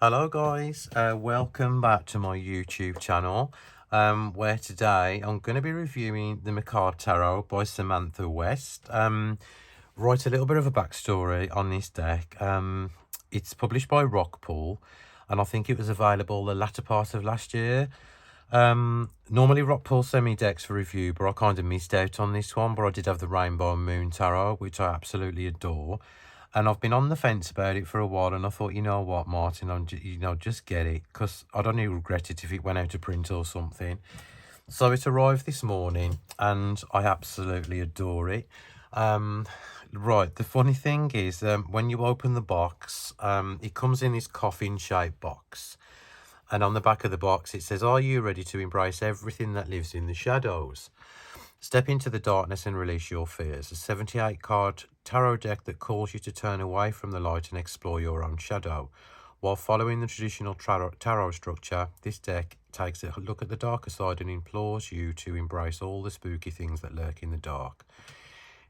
Hello guys, welcome back to my YouTube channel, where today I'm going to be reviewing the Macabre Tarot by Samantha West. Write a little bit of a backstory on this deck. It's published by Rockpool, and I think it was available the latter part of last year. Normally Rockpool send me decks for review, but I kind of missed out on this one. But I did have the Rainbow Moon Tarot, which I absolutely adore. And I've been on the fence about it for a while, and I thought, you know what, Martin, just get it, because I'd only regret it if it went out of print or something. So it arrived this morning, and I absolutely adore it. Right, the funny thing is, when you open the box, it comes in this coffin-shaped box. And on the back of the box, it says, "Are you ready to embrace everything that lives in the shadows? Step into the darkness and release your fears." A 78-card tarot deck that calls you to turn away from the light and explore your own shadow. While following the traditional tarot structure, this deck takes a look at the darker side and implores you to embrace all the spooky things that lurk in the dark.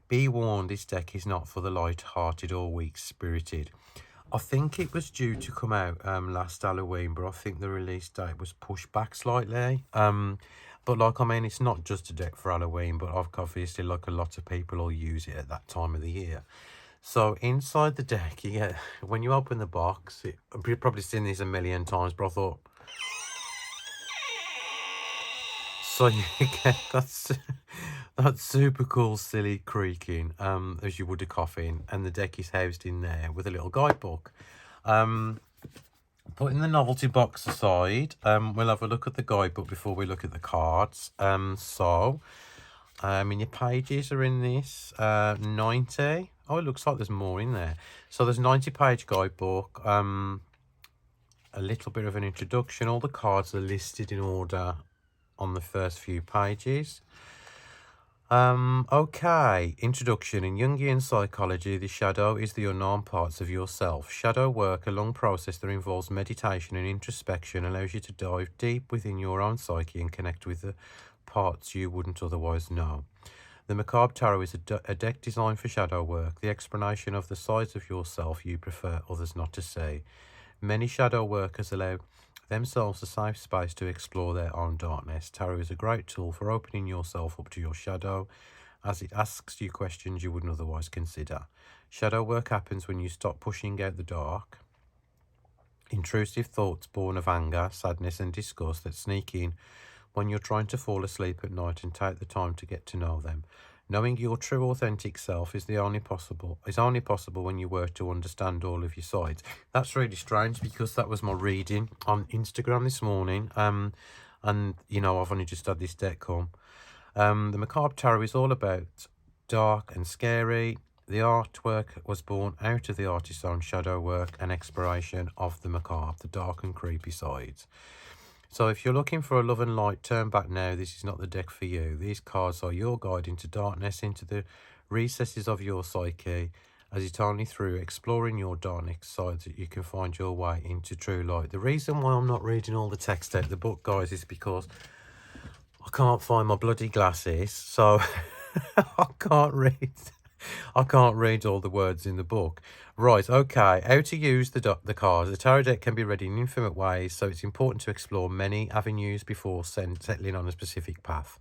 Be warned, this deck is not for the light-hearted or weak-spirited. I think it was due to come out last Halloween, but I think the release date was pushed back slightly. But like, I mean, it's not just a deck for Halloween, but obviously, like, a lot of people will use it at that time of the year. So inside the deck, you get, when you open the box, you've probably seen this a million times, but I thought, so you get that super cool, silly creaking, as you would a coffin, and the deck is housed in there with a little guidebook. Putting the novelty box aside, we'll have a look at the guidebook before we look at the cards. In your pages are in this 90. Oh, it looks like there's more in there. So there's 90-page guidebook, a little bit of an introduction. All the cards are listed in order on the first few pages. Okay, introduction. In Jungian psychology, the shadow is the unknown parts of yourself. Shadow work, a long process that involves meditation and introspection, allows you to dive deep within your own psyche and connect with the parts you wouldn't otherwise know. The Macabre Tarot is a deck designed for shadow work, the explanation of the sides of yourself you prefer others not to see. Many shadow workers allow themselves a safe space to explore their own darkness. Tarot is a great tool for opening yourself up to your shadow, as it asks you questions you wouldn't otherwise consider. Shadow work happens when you stop pushing out the dark, intrusive thoughts born of anger, sadness and disgust that sneak in when you're trying to fall asleep at night, and take the time to get to know them. Knowing your true authentic self is only possible when you work to understand all of your sides. That's really strange, because that was my reading on Instagram this morning. And I've only just had this deck come. The Macabre Tarot is all about dark and scary. The artwork was born out of the artist's own shadow work and exploration of the macabre, the dark and creepy sides. So if you're looking for a love and light, turn back now. This is not the deck for you. These cards are your guide into darkness, into the recesses of your psyche, as it's only through exploring your darkness sides that you can find your way into true light. The reason why I'm not reading all the text out of the book, guys, is because I can't find my bloody glasses, so I can't read all the words in the book. Right, okay, how to use the cards. The tarot deck can be read in infinite ways, so it's important to explore many avenues before settling on a specific path.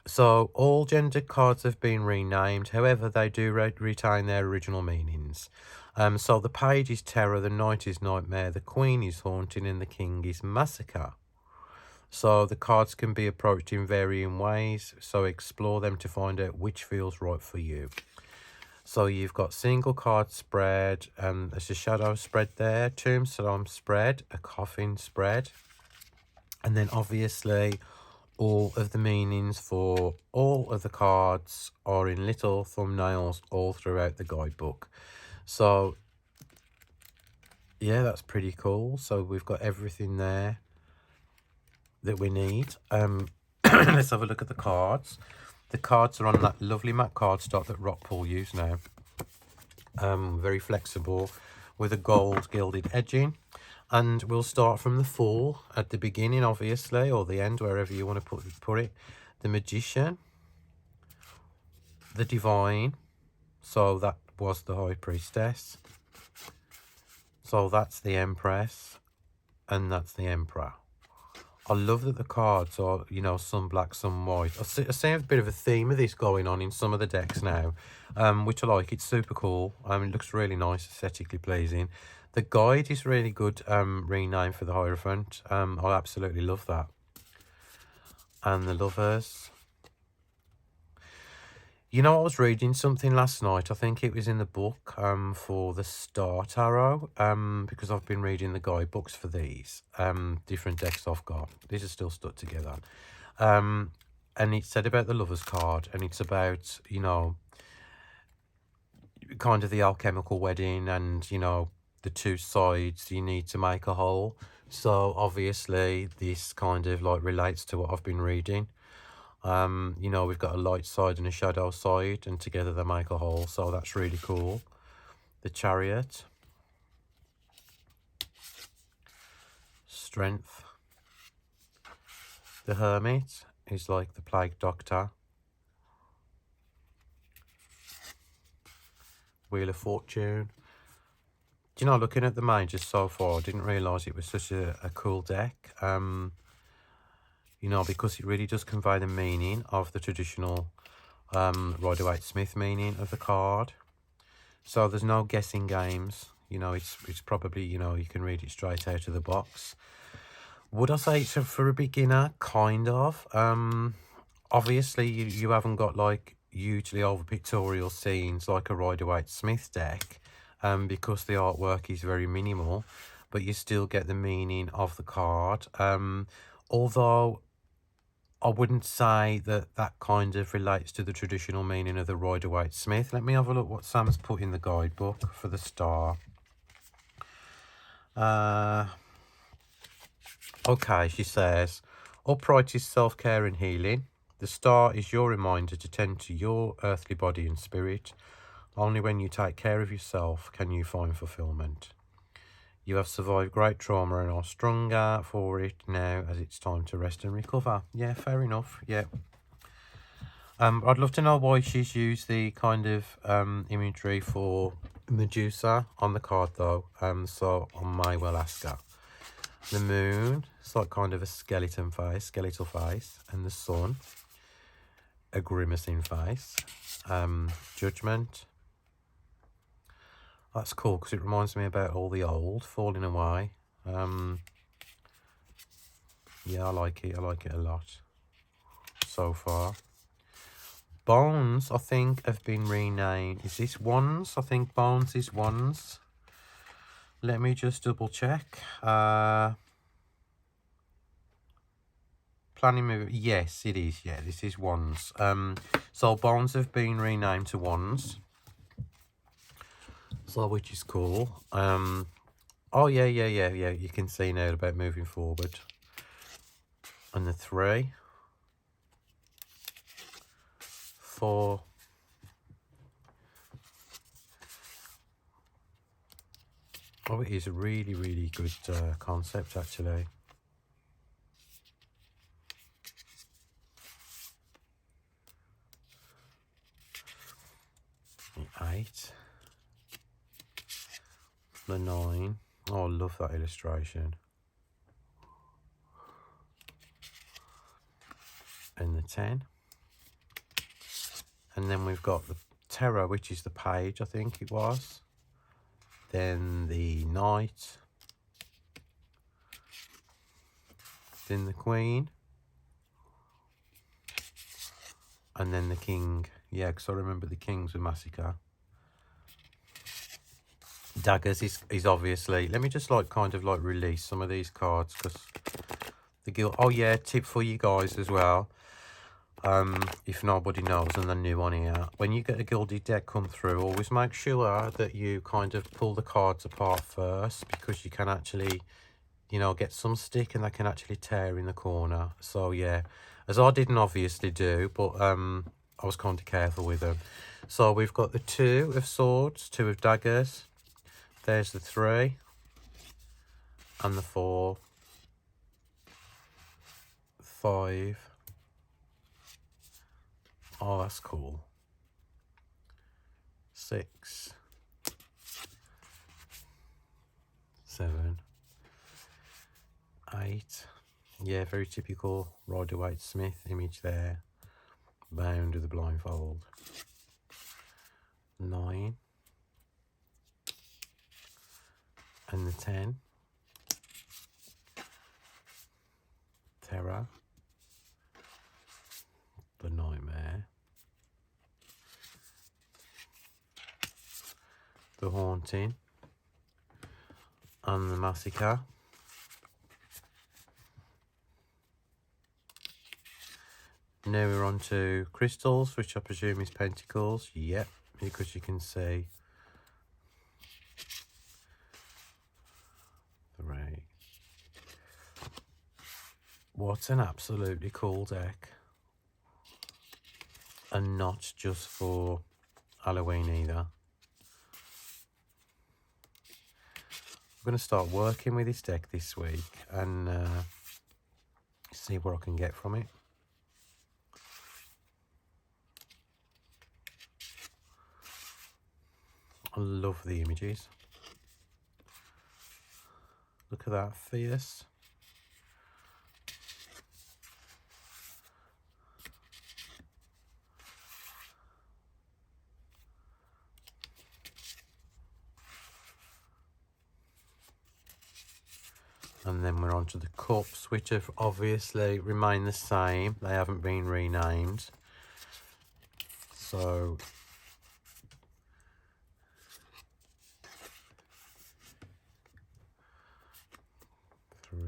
So all gendered cards have been renamed, however they do retain their original meanings. So the page is terror, the knight is nightmare, the queen is haunting, and the king is massacre. So the cards can be approached in varying ways, so explore them to find out which feels right for you. So you've got single card spread, and there's a shadow spread there, tombstone spread, a coffin spread, and then obviously all of the meanings for all of the cards are in little thumbnails all throughout the guidebook. So yeah, that's pretty cool. So we've got everything there that we need. Let's have a look at the cards. The cards are on that lovely matte cardstock that Rockpool use now. Very flexible, with a gold gilded edging. And we'll start from the Fool at the beginning, obviously, or the end, wherever you want to put it. The Magician, the Divine, so that was the High Priestess. So that's the Empress. and that's the Emperor. I love that the cards are, you know, some black, some white. I see a bit of a theme of this going on in some of the decks now, which I like. It's super cool. It looks really nice, aesthetically pleasing. The guide is really good rename for the Hierophant. I absolutely love that. And the Lovers. You know, I was reading something last night. I think it was in the book for the Star Tarot, because I've been reading the guidebooks for these different decks I've got. These are still stuck together. And it said about the Lovers card, and it's about, you know, kind of the alchemical wedding and, you know, the two sides you need to make a whole. So obviously this kind of like relates to what I've been reading. You know, we've got a light side and a shadow side, and together they make a whole, so that's really cool. The Chariot. Strength. The Hermit is like the Plague Doctor. Wheel of Fortune. Do you know, looking at the majors so far, I didn't realise it was such a cool deck. You know, because it really does convey the meaning of the traditional Rider-Waite-Smith meaning of the card. So there's no guessing games. You know, it's probably, you know, you can read it straight out of the box. Would I say it's for a beginner? Kind of. Obviously, you haven't got like hugely over pictorial scenes like a Rider-Waite-Smith deck, because the artwork is very minimal, but you still get the meaning of the card. Although I wouldn't say that that kind of relates to the traditional meaning of the Rider-Waite-Smith. Let me have a look what Sam's put in the guidebook for the Star. Okay, she says, upright is self-care and healing. The Star is your reminder to tend to your earthly body and spirit. Only when you take care of yourself can you find fulfillment. You have survived great trauma and are stronger for it now as it's time to rest and recover. Yeah, fair enough. Yeah. I'd love to know why she's used the kind of imagery for Medusa on the card though. So I may well ask her. The Moon, it's like kind of a skeletal face, and the Sun, a grimacing face. Judgment. That's cool because it reminds me about all the old falling away. Yeah, I like it. I like it a lot so far. Bones, I think, have been renamed. Is this Wands? I think Bones is Wands. Let me just double check. Planning move. Yes, it is. Yeah, this is Wands. So Bones have been renamed to Wands. So, which is cool. Oh, yeah. You can see now about moving forward. And the 3, 4. Oh, it is a really, really good concept, actually. The 8. The 9. Oh, I love that illustration. And the 10. And then we've got the Terror, which is the Page, I think it was. Then the Knight. Then the Queen. And then the King. Yeah, because I remember the Kings were Massacre. Daggers is obviously... Let me just like kind of like release some of these cards because the guild... Oh yeah, tip for you guys as well. If nobody knows and they're new on here, when you get a gilded deck come through, always make sure that you kind of pull the cards apart first, because you can actually, you know, get some stick and they can actually tear in the corner. So yeah, as I didn't obviously do, but I was kind of careful with them. So we've got the 2 of Swords, 2 of Daggers. There's the 3 and the 4, 5. Oh, that's cool. 6, 7, 8. Yeah, very typical Rider-Waite-Smith image there. Bound with a blindfold. 9. And the 10. Terror. The Nightmare. The Haunting. And the Massacre. Now we're on to crystals, which I presume is pentacles. Yep, because you can see 3. What an absolutely cool deck. And not just for Halloween either. I'm going to start working with this deck this week and see what I can get from it. I love the images. Look at that, fierce. And then we're on to the cups, which have obviously remained the same. They haven't been renamed. So 3,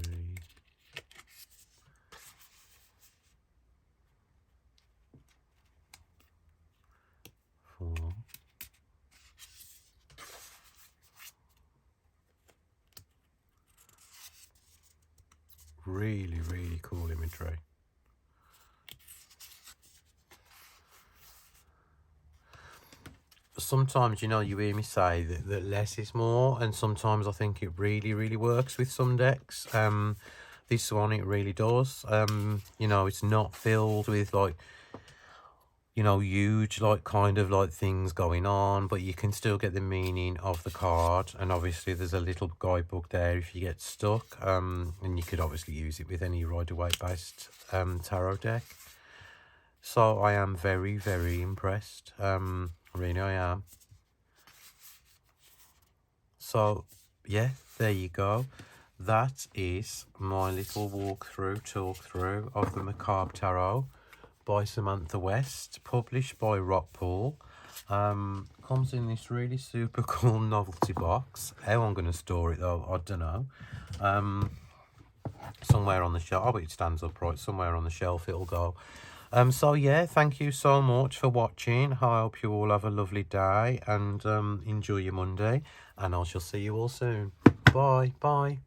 4, really, really cool imagery. Sometimes, you know, you hear me say that less is more, and sometimes I think it really, really works with some decks. This one, it really does. You know, it's not filled with, like, you know, huge, like, kind of, like, things going on, but you can still get the meaning of the card, and obviously there's a little guidebook there if you get stuck, and you could obviously use it with any Rider-Waite-based tarot deck. So I am very, very impressed. Really, I am. So, yeah, there you go. That is my little talk-through of the Macabre Tarot by Samantha West, published by Rockpool. Comes in this really super cool novelty box. How I'm going to store it, though, I don't know. Somewhere on the shelf. Oh, it stands upright. Somewhere on the shelf it'll go. So yeah, thank you so much for watching. I hope you all have a lovely day and enjoy your Monday, and I shall see you all soon. Bye.